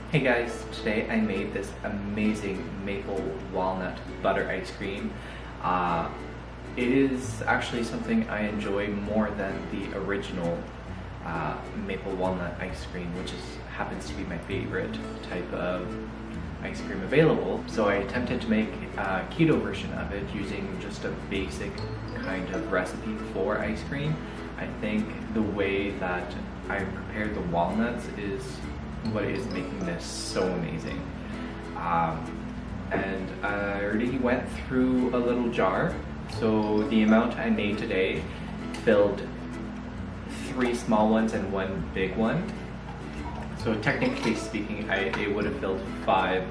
Hey guys, today I made this amazing maple walnut butter ice cream. Uh, it is actually something I enjoy more than the original maple walnut ice cream, which happens to be my favorite type of ice cream available. So I attempted to make a keto version of it using just a basic kind of recipe for ice cream. I think the way that I prepared the walnuts is what is making this so amazing. And I already went through a little jar, so the amount I made today filled 3 small ones and 1 big one. So technically speaking, it would have filled 5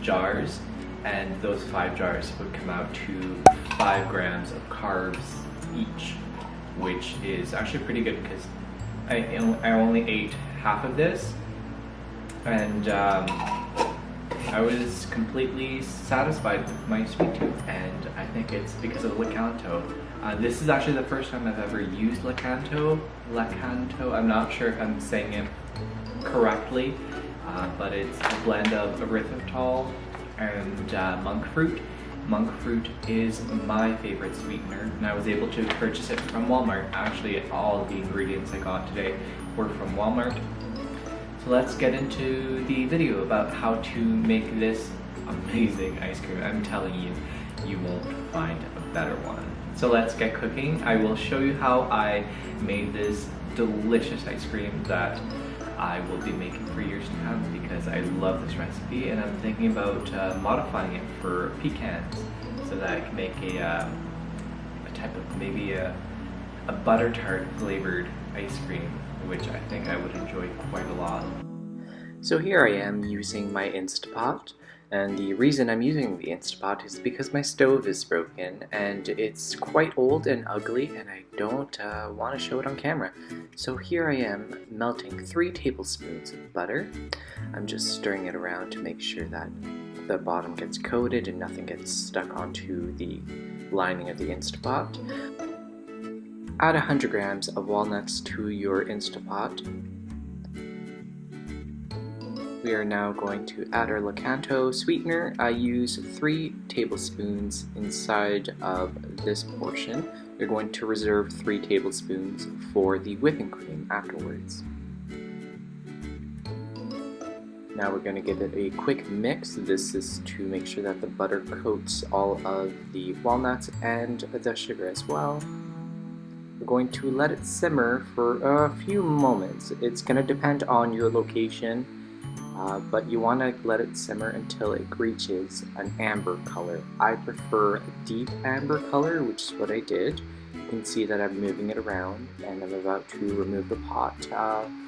jars, and those 5 jars would come out to 5 grams of carbs each, which is actually pretty good because I only ate half of this, and I was completely satisfied with my sweet tooth, and I think it's because of Lakanto. This is actually the first time I've ever used Lakanto. I'm not sure if I'm saying it correctly, but it's a blend of erythritol and monk fruit. Monk fruit is my favorite sweetener, and I was able to purchase it from Walmart. Actually, all of the ingredients I got today were from Walmart. So let's get into the video about how to make this amazing ice cream. I'm telling you, you won't find a better one. So let's get cooking. I will show you how I made this delicious ice cream that I will be making for years to come because I love this recipe, and I'm thinking about modifying it for pecans so that I can make a type of maybe a butter tart flavored ice cream, which I think I would enjoy quite a lot. So here I am using my Instapot, and the reason I'm using the Instapot is because my stove is broken and it's quite old and ugly, and I don't want to show it on camera. So here I am melting 3 tablespoons of butter. I'm just stirring it around to make sure that the bottom gets coated and nothing gets stuck onto the lining of the Instapot. Add 100 grams of walnuts to your Instapot. We are now going to add our Lakanto sweetener. I use 3 tablespoons inside of this portion. We're going to reserve 3 tablespoons for the whipping cream afterwards. Now we're going to give it a quick mix. This is to make sure that the butter coats all of the walnuts and the sugar as well. We're going to let it simmer for a few moments. It's going to depend on your location, but you want to let it simmer until it reaches an amber color. I prefer a deep amber color, which is what I did. You can see that I'm moving it around, and I'm about to remove the pot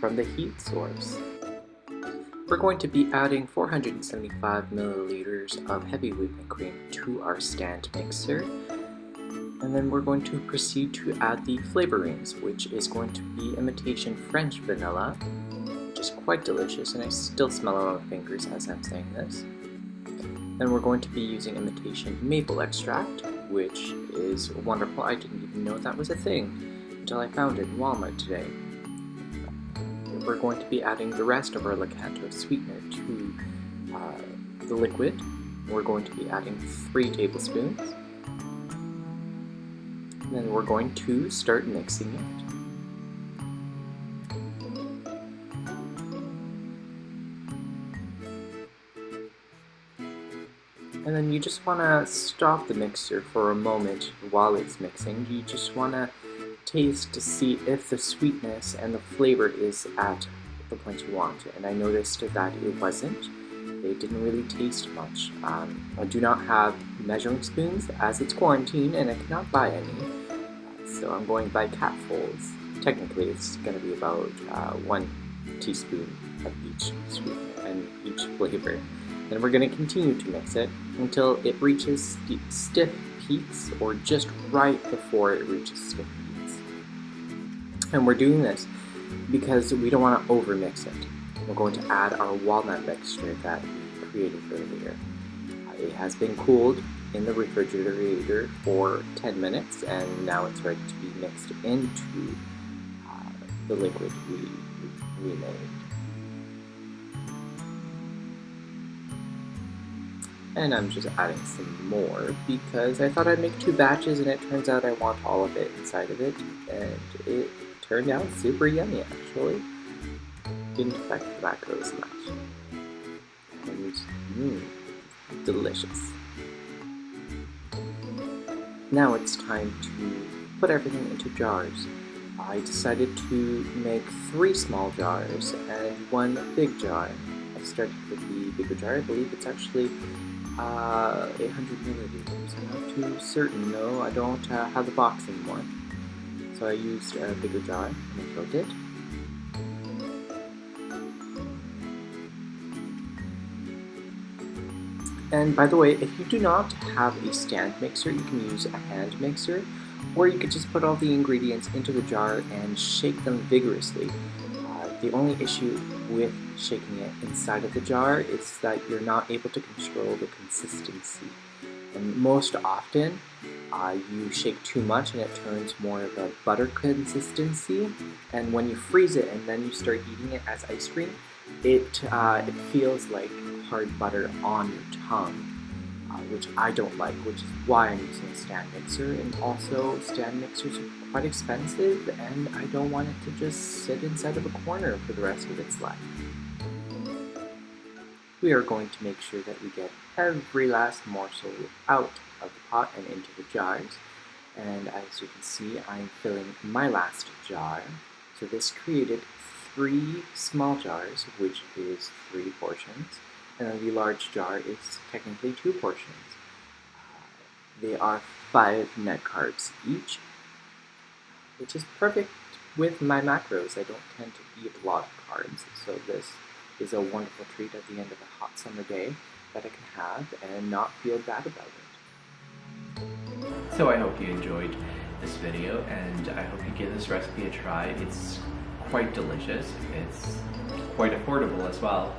from the heat source. We're going to be adding 475 milliliters of heavy whipping cream to our stand mixer. And then we're going to proceed to add the flavorings, which is going to be imitation French vanilla, which is quite delicious, and I still smell it on my fingers as I'm saying this. Then we're going to be using imitation maple extract, which is wonderful. I didn't even know that was a thing until I found it in Walmart today. We're going to be adding the rest of our Lakanto sweetener to the liquid. We're going to be adding 3 tablespoons. Then we're going to start mixing it. And then you just want to stop the mixer for a moment while it's mixing. You just want to taste to see if the sweetness and the flavor is at the point you want. And I noticed that it wasn't. They didn't really taste much. I do not have measuring spoons as it's quarantine and I cannot buy any. So I'm going by capfuls. Technically it's going to be about 1 teaspoon of each sweetener and each flavor. And we're going to continue to mix it until it reaches stiff peaks, or just right before it reaches stiff peaks. And we're doing this because we don't want to overmix it. We're going to add our walnut mixture that we created earlier. It has been cooled in the refrigerator for 10 minutes, and now it's ready to be mixed into the liquid we made. And I'm just adding some more because I thought I'd make 2 batches, and it turns out I want all of it inside of it, and it turned out super yummy actually. Didn't affect the macros much. And delicious. Now it's time to put everything into jars. I decided to make 3 small jars and 1 big jar. I started with the bigger jar. I believe it's actually 800 milliliters. I'm not too certain, no, I don't have the box anymore. So I used a bigger jar and I filled it. And by the way, if you do not have a stand mixer, you can use a hand mixer, or you could just put all the ingredients into the jar and shake them vigorously. The only issue with shaking it inside of the jar is that you're not able to control the consistency. And most often, you shake too much and it turns more of a butter consistency. And when you freeze it and then you start eating it as ice cream, it feels like hard butter on your tongue, which I don't like, which is why I'm using a stand mixer. And also, stand mixers are quite expensive, and I don't want it to just sit inside of a corner for the rest of its life. We are going to make sure that we get every last morsel out of the pot and into the jars. And as you can see, I'm filling my last jar. So this created 3 small jars, which is 3 portions. And then the large jar is technically 2 portions. They are 5 net carbs each, which is perfect with my macros. I don't tend to eat a lot of carbs, so this is a wonderful treat at the end of a hot summer day that I can have and not feel bad about it. So I hope you enjoyed this video, and I hope you give this recipe a try. It's quite delicious. It's quite affordable as well.